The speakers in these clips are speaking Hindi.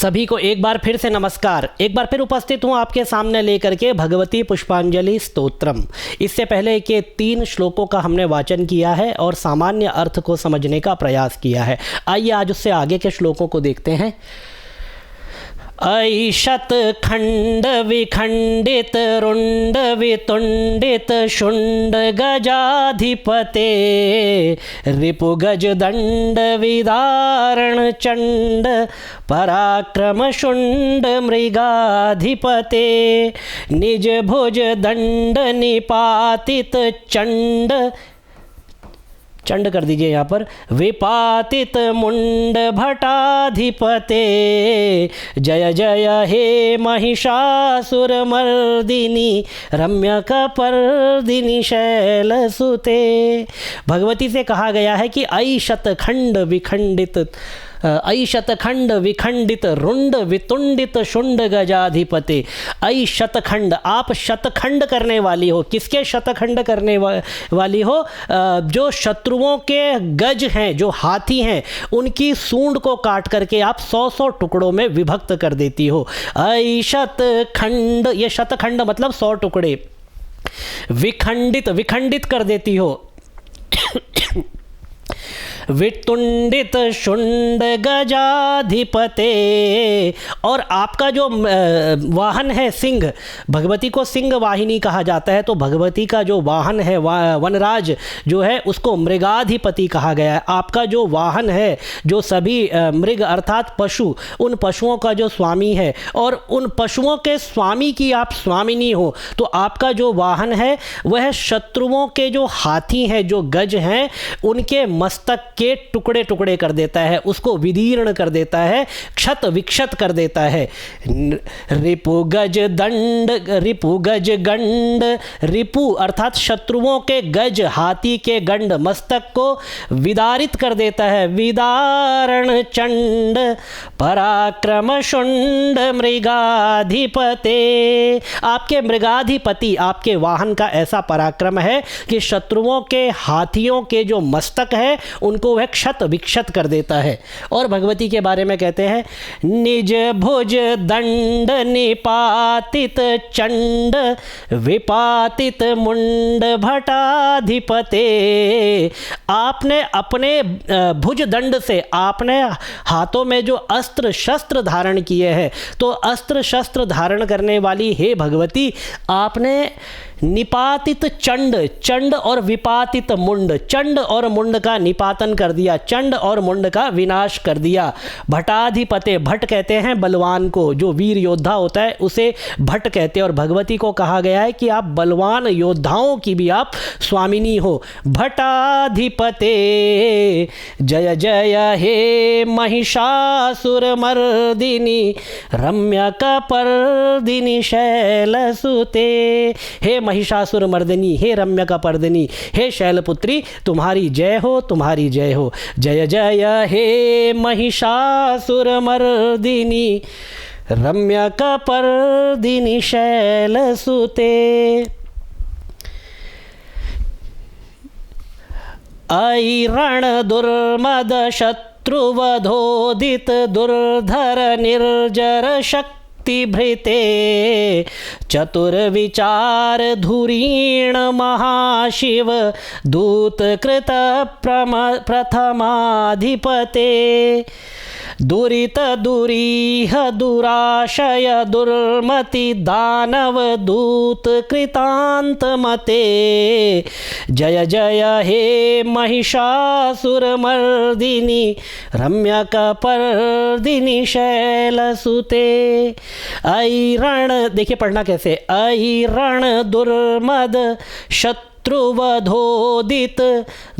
सभी को एक बार फिर से नमस्कार। एक बार फिर उपस्थित हूँ आपके सामने लेकर के भगवती पुष्पांजलि स्तोत्रम। इससे पहले के 3 श्लोकों का हमने वाचन किया है और सामान्य अर्थ को समझने का प्रयास किया है। आइए आज उससे आगे के श्लोकों को देखते हैं। ऐशत खंड विखंडित रुंड वितुंडित शुंड गजाधिपते रिपु गज दंड विदारण चंड पराक्रम शुंड मृगाधिपते निज भुज दंड निपातित चंड चंड कर दीजिए यहाँ पर विपातित मुंड भटाधिपते जय जय हे महिषासुर मर्दिनी रम्यकपर्दिनी शैलसुते। भगवती से कहा गया है कि ऐ शतखंड विखंडित ऐ शतखंड विखंडित रुंड वितुंडित शुंड गजाधिपते। ऐ शतखंड, आप शतखंड करने वाली हो। किसके शतखंड करने वाली हो? जो शत्रुओं के गज हैं, जो हाथी हैं, उनकी सूंड को काट करके आप 100 टुकड़ों में विभक्त कर देती हो। ऐ शतखंड, ये शतखंड मतलब 100 टुकड़े। विखंडित, विखंडित कर देती हो। वितुंडित शुंड गजाधिपते, और आपका जो वाहन है सिंह, भगवती को सिंह वाहिनी कहा जाता है, तो भगवती का जो वाहन है वनराज जो है उसको मृगाधिपति कहा गया है। आपका जो वाहन है, जो सभी मृग अर्थात पशु, उन पशुओं का जो स्वामी है और उन पशुओं के स्वामी की आप स्वामिनी हो, तो आपका जो वाहन है वह शत्रुओं के जो हाथी हैं, जो गज हैं, उनके मस्तक के टुकड़े टुकड़े कर देता है, उसको विदीर्ण कर देता है, क्षत विक्षत कर देता है। रिपु गज दंड, रिपु गज गंड, रिपु अर्थात शत्रुओं के गज, हाथी के गंड, मस्तक को विदारित कर देता है। विदारण चंड पराक्रम शुंड मृगाधिपते, आपके मृगाधिपति, आपके वाहन का ऐसा पराक्रम है कि शत्रुओं के हाथियों के जो मस्तक है उनको वह क्षत विक्षत कर देता है। और भगवती के बारे में कहते हैं, निज भुज दंड निपातित चंड विपातित मुंड भटाधिपते, आपने अपने भुज दंड से, आपने हाथों में जो अस्त्र शस्त्र धारण किए हैं, तो अस्त्र शस्त्र धारण करने वाली हे भगवती, आपने निपातित चंड, चंड और विपातित मुंड, चंड और मुंड का निपातन कर दिया, चंड और मुंड का विनाश कर दिया। भटाधिपते, भट कहते हैं बलवान को, जो वीर योद्धा होता है उसे भट कहते हैं, और भगवती को कहा गया है कि आप बलवान योद्धाओं की भी आप स्वामिनी हो। भटाधिपते जय जय हे महिषासुर मर्दिनी रम्यकपर्दिनी शैलसुते। हे महिषासुर मर्दिनी, हे रम्यकपर्दिनी, हे शैलपुत्री, तुम्हारी जय हो, तुम्हारी जय हो। जय जय हे महिषासुर मर्दिनी रम्यकपर्दिनी शैलसुते। ऐ रण दुर्मद शत्रुवधोदित दुर्धर निर्जर शक्तिभृते चतुर्विचार धुरीण महाशिव दूतकृत प्रथमाधिपते दुरित दुरीह दुराशय दुर्मति दानव दूत कृतांत मते। जय जय हे महिषासुर मर्दिनी रम्यकपर्दिनी शैलसुते। ऐ रण, देखिए पढ़ना कैसे, ऐ रण दुर्मद शत्रुवधोदित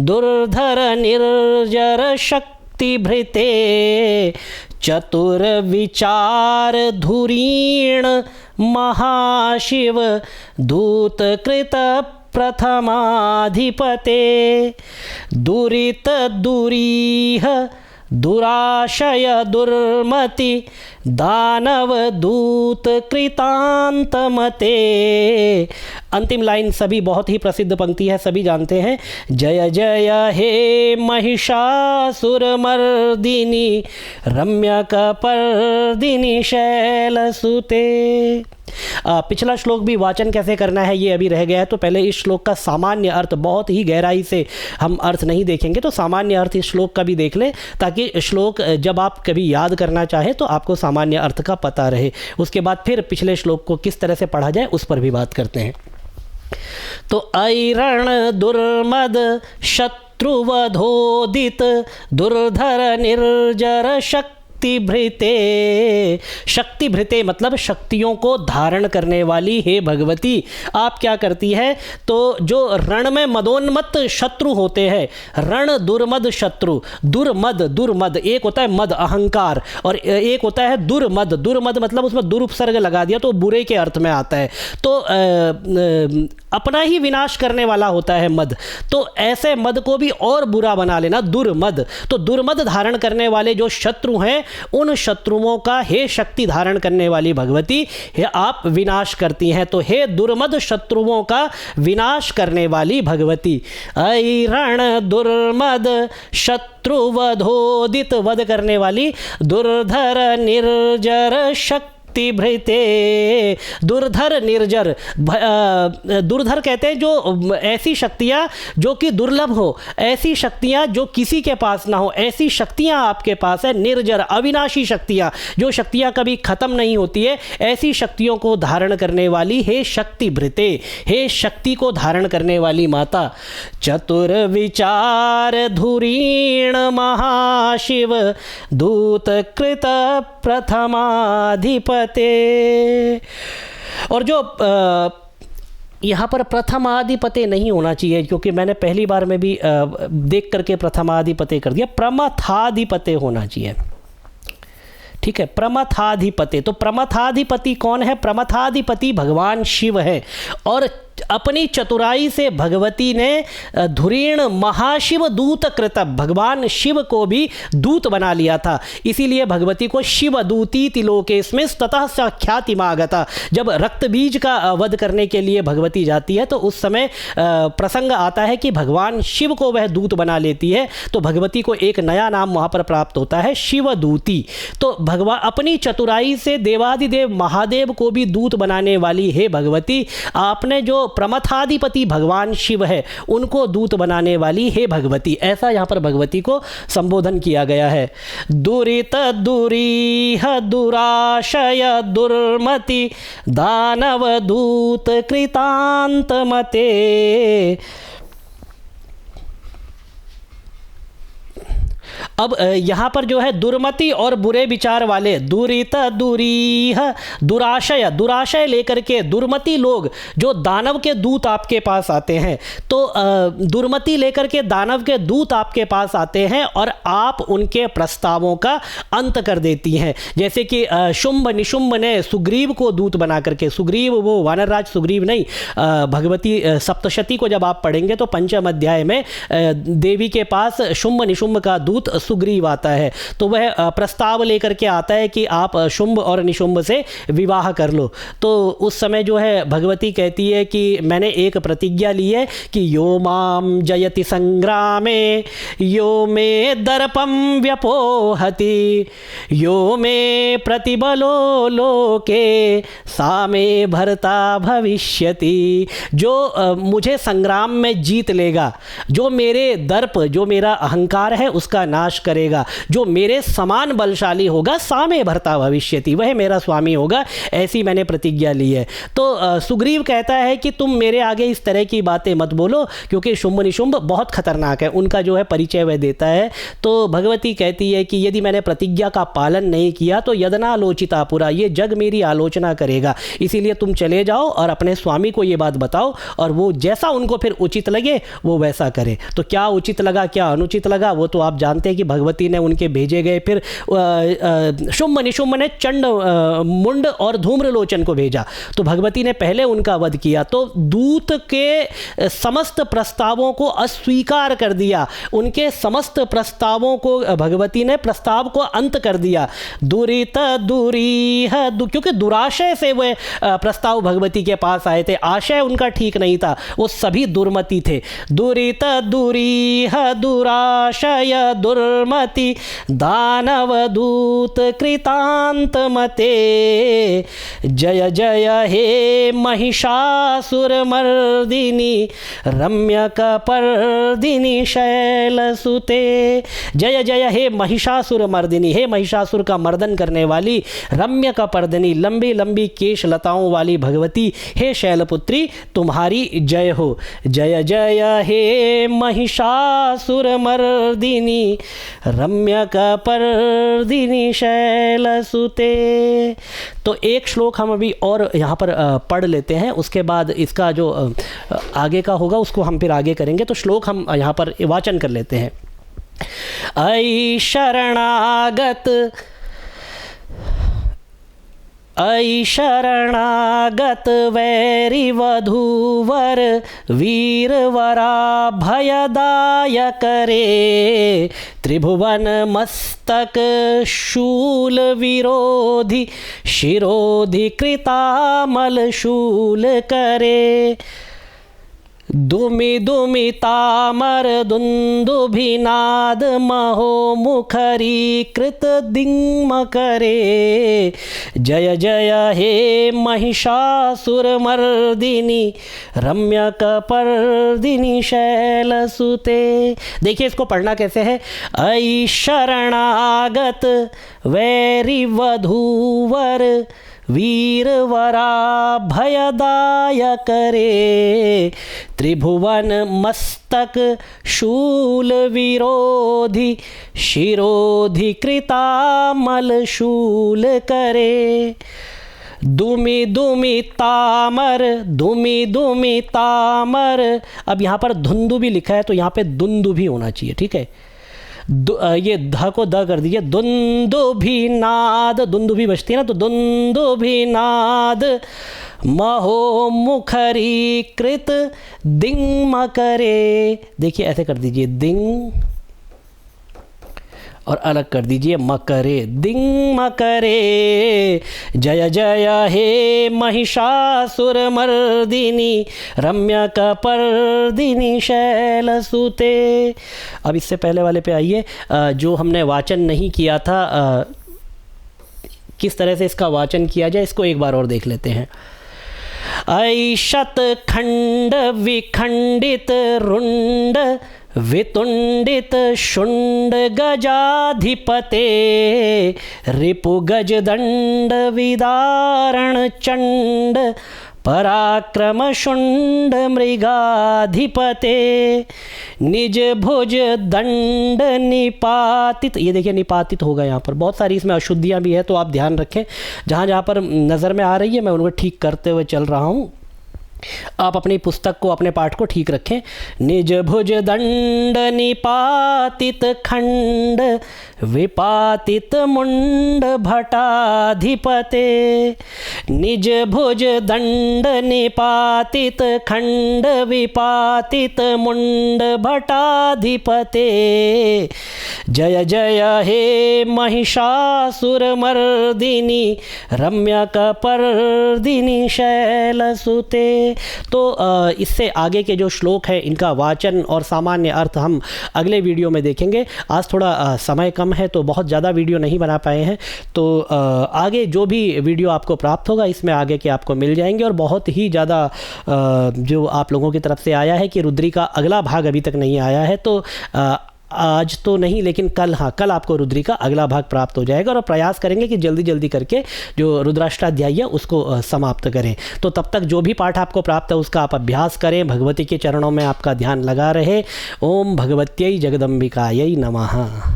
दुर्धर निर्जर शक्तिभृते चतुर्विचार धुरीण महाशिव दूतकृत प्रथमाधिपते दुरित दुरीह दुराशय दुर्मति दानव दूत कृतांत मते। अंतिम लाइन सभी बहुत ही प्रसिद्ध पंक्ति है, सभी जानते हैं। जय जय हे महिषासुरमर्दिनी रम्यकपर्दिनी शैलसुते। पिछला श्लोक भी वाचन कैसे करना है ये अभी रह गया है, तो पहले इस श्लोक का सामान्य अर्थ, बहुत ही गहराई से हम अर्थ नहीं देखेंगे, तो सामान्य अर्थ इस श्लोक का भी देख लें, ताकि श्लोक जब आप कभी याद करना चाहें तो आपको सामान्य अर्थ का पता रहे। उसके बाद फिर पिछले श्लोक को किस तरह से पढ़ा जाए उस पर भी बात करते हैं। तो ऐरण दुर्मद शत्रुवधोदित दुर्धर निर्जर शक्तिभृते। शक्तिभृते मतलब शक्तियों को धारण करने वाली हे भगवती, आप क्या करती है, तो जो रण में मदोन्मत्त शत्रु होते हैं, रण दुर्मद शत्रु, दुर्मद एक होता है मद अहंकार, और एक होता है दुर्मद। दुर्मद मतलब उसमें दुरुपसर्ग लगा दिया तो बुरे के अर्थ में आता है, तो अपना ही विनाश करने वाला होता है मद। तो ऐसे मद को भी और बुरा बना लेना, दुर्मद। तो दुर्मद धारण करने वाले जो शत्रु हैं, उन शत्रुओं का हे शक्ति धारण करने वाली भगवती हे आप विनाश करती हैं। तो हे दुर्मद शत्रुओं का विनाश करने वाली भगवती। ऐरण दुर्मद शत्रुवधोदित, वध करने वाली, दुर्धर निर्जर शक्तिभृते। दुर्धर निर्जर, दुर्धर कहते हैं जो ऐसी शक्तियाँ जो कि दुर्लभ हो, ऐसी शक्तियाँ जो किसी के पास ना हो, ऐसी शक्तियाँ आपके पास है। निर्जर अविनाशी शक्तियाँ, जो शक्तियाँ कभी खत्म नहीं होती है, ऐसी शक्तियों को धारण करने वाली हे शक्तिभृते, हे शक्ति को धारण करने वाली माता। चतुर विचार धुरीण महाशिव दूत कृत प्रथमाधिपते। और जो यहाँ पर प्रथमाधिपते नहीं होना चाहिए, क्योंकि मैंने पहली बार में भी देख करके प्रथमाधिपते कर दिया, प्रमथाधिपते होना चाहिए। ठीक है, प्रमथाधिपते। तो प्रमथाधिपति कौन है? प्रमथाधिपति भगवान शिव है, और अपनी चतुराई से भगवती ने धुरीण महाशिव दूत कृत, भगवान शिव को भी दूत बना लिया था। इसीलिए भगवती को शिव दूती तिलोकेस्मिन् ततः स ख्यातिमागता। जब रक्त बीज का वध करने के लिए भगवती जाती है तो उस समय प्रसंग आता है कि भगवान शिव को वह दूत बना लेती है, तो भगवती को एक नया नाम वहाँ पर प्राप्त होता है, शिव दूती। तो भगवान अपनी चतुराई से देवादिदेव महादेव को भी दूत बनाने वाली हे भगवती, आपने जो प्रमथाधिपति भगवान शिव है उनको दूत बनाने वाली हे भगवती, ऐसा यहाँ पर भगवती को संबोधन किया गया है। दुरित दुरीह दुराशय दुर्मति दानव दूत कृतांत मते। अब यहाँ पर जो है दुर्मति और बुरे विचार वाले, दुरित दुरीह दुराशय, दुराशय लेकर के दुर्मति लोग जो दानव के दूत आपके पास आते हैं, तो दुर्मति लेकर के दानव के दूत आपके पास आते हैं और आप उनके प्रस्तावों का अंत कर देती हैं। जैसे कि शुंभ निशुंभ ने सुग्रीव को दूत बना करके, सुग्रीव वो वानरराज सुग्रीव नहीं, भगवती सप्तशती को जब आप पढ़ेंगे तो पंचम अध्याय में देवी के पास शुंभ निशुंभ का दूत सुग्रीव आता है, तो वह प्रस्ताव लेकर के आता है कि आप शुंभ और निशुंभ से विवाह कर लो। तो उस समय जो है भगवती कहती है कि मैंने एक प्रतिज्ञा ली है कि यो माम जयति संग्रामे यो मे दर्पम व्यपोहति यो मे प्रतिबलो लोके सा मे भर्ता भविष्यति। जो मुझे संग्राम में जीत लेगा, जो मेरे दर्प, जो मेरा अहंकार है उसका नाश करेगा, जो मेरे समान बलशाली होगा सा मे भर्ता भविष्यति, वह मेरा स्वामी होगा, ऐसी मैंने प्रतिज्ञा ली है। तो सुग्रीव कहता है कि तुम मेरे आगे इस तरह की बातें मत बोलो, क्योंकि शुंभ निशुंभ बहुत खतरनाक है, उनका जो है परिचय वह देता है। तो भगवती कहती है कि यदि मैंने प्रतिज्ञा का पालन नहीं किया तो यदनालोचिता पुरा, ये जग मेरी आलोचना करेगा, इसीलिए तुम चले जाओ और अपने स्वामी को ये बात बताओ और वो जैसा उनको फिर उचित लगे वो वैसा करे। तो क्या उचित लगा क्या अनुचित लगा वो तो आप जानते हैं कि कि भगवती ने उनके भेजे गए फिर शुम्भ निशुम्भ ने चंड मुंड और धूम्रलोचन को भेजा, तो भगवती ने पहले उनका वध किया। तो दूत के समस्त प्रस्तावों को अस्वीकार कर दिया, उनके समस्त प्रस्तावों को भगवती ने प्रस्ताव को अंत कर दिया। दुरित दूरी है, क्योंकि दुराशय से वे प्रस्ताव भगवती के पास आए थे, आशय उनका ठीक नहीं था, वो सभी दुर्मति थे। दुरित दूरी है दुराशय दुर्मति दानव दूत कृतांत मते। जय जय हे महिषासुर मर्दिनी रम्यकपर्दिनी शैलसुते। जय जय हे महिषासुर मर्दिनी, हे महिषासुर का मर्दन करने वाली, रम्यकपर्दिनी लंबी लंबी केश लताओं वाली भगवती, हे शैलपुत्री तुम्हारी जय हो। जय जय हे महिषासुर मर्दिनी रम्यकपर्दिनी शैलसुते। तो एक श्लोक हम अभी और यहाँ पर पढ़ लेते हैं, उसके बाद इसका जो आगे का होगा उसको हम फिर आगे करेंगे। तो श्लोक हम यहाँ पर वाचन कर लेते हैं। ऐ शरणागत ऐ शरणागत वैरी वधूवर वीरवरा भयदायक रे। त्रिभुवन मस्तक शूल विरोधी शिरोधि कृतामल शूल करे। दुमि दुमि तामर दुंदुभिनाद महो मुखरी कृत दिङ्म करे। जय जय हे महिषासुर मर्दिनी रम्यकपर्दिनी शैलसुते। देखिए इसको पढ़ना कैसे है। ऐ शरणागत वैरी वधूवर वीरवरा भयदायक रे। त्रिभुवन मस्तक शूल विरोधी शिरोधि कृतामल शूल करे। दुमि दुमि तामर दुमि दुमि तामर। अब यहाँ पर धुंदु भी लिखा है तो यहाँ पे दुंदु भी होना चाहिए, ठीक है। ये ध को द कर दीजिए। दुंदुभिनाद, दुंदुभि बजती है ना, तो दुंदुभिनाद महो मुखरी कृत दिङ्म करे। देखिए ऐसे कर दीजिए, दिंग और अलग कर दीजिए मकरे, दिङ्म करे। जय जय हे महिषासुर मर्दिनी रम्यकपर्दिनी शैलसुते। अब इससे पहले वाले पे आइए, जो हमने वाचन नहीं किया था, किस तरह से इसका वाचन किया जाए इसको एक बार और देख लेते हैं। ऐ शतखंड विखंडित रुंड वितुंडित शुंड गजाधिपते। रिपु गजदंड विदारण चंड पराक्रम शुंड मृगाधिपते। निज भुज दंड निपातित, ये देखिए निपातित होगा यहाँ पर, बहुत सारी इसमें अशुद्धियाँ भी है तो आप ध्यान रखें। जहाँ जहाँ पर नज़र में आ रही है मैं उनको ठीक करते हुए चल रहा हूँ, आप अपनी पुस्तक को, अपने पाठ को ठीक रखें। निज भुज दंड निपातित खंड विपातित मुंड भटाधिपते। निज भुज दंड निपातित खंड विपातित मुंड भटाधिपते। जय जय हे महिषासुर मर्दिनी रम्यकपर्दिनी शैलसुते। तो इससे आगे के जो श्लोक है इनका वाचन और सामान्य अर्थ हम अगले वीडियो में देखेंगे। आज थोड़ा समय कम है तो बहुत ज़्यादा वीडियो नहीं बना पाए हैं, तो आगे जो भी वीडियो आपको प्राप्त होगा इसमें आगे के आपको मिल जाएंगे। और बहुत ही ज़्यादा जो आप लोगों की तरफ से आया है कि रुद्री का अगला भाग अभी तक नहीं आया है, तो आज तो नहीं लेकिन कल, हाँ कल आपको रुद्री का अगला भाग प्राप्त हो जाएगा। और प्रयास करेंगे कि जल्दी जल्दी करके जो रुद्राष्टाध्यायी है उसको समाप्त करें। तो तब तक जो भी पाठ आपको प्राप्त है उसका आप अभ्यास करें, भगवती के चरणों में आपका ध्यान लगा रहे। ओम भगवत्यै जगदम्बिकायै नमः।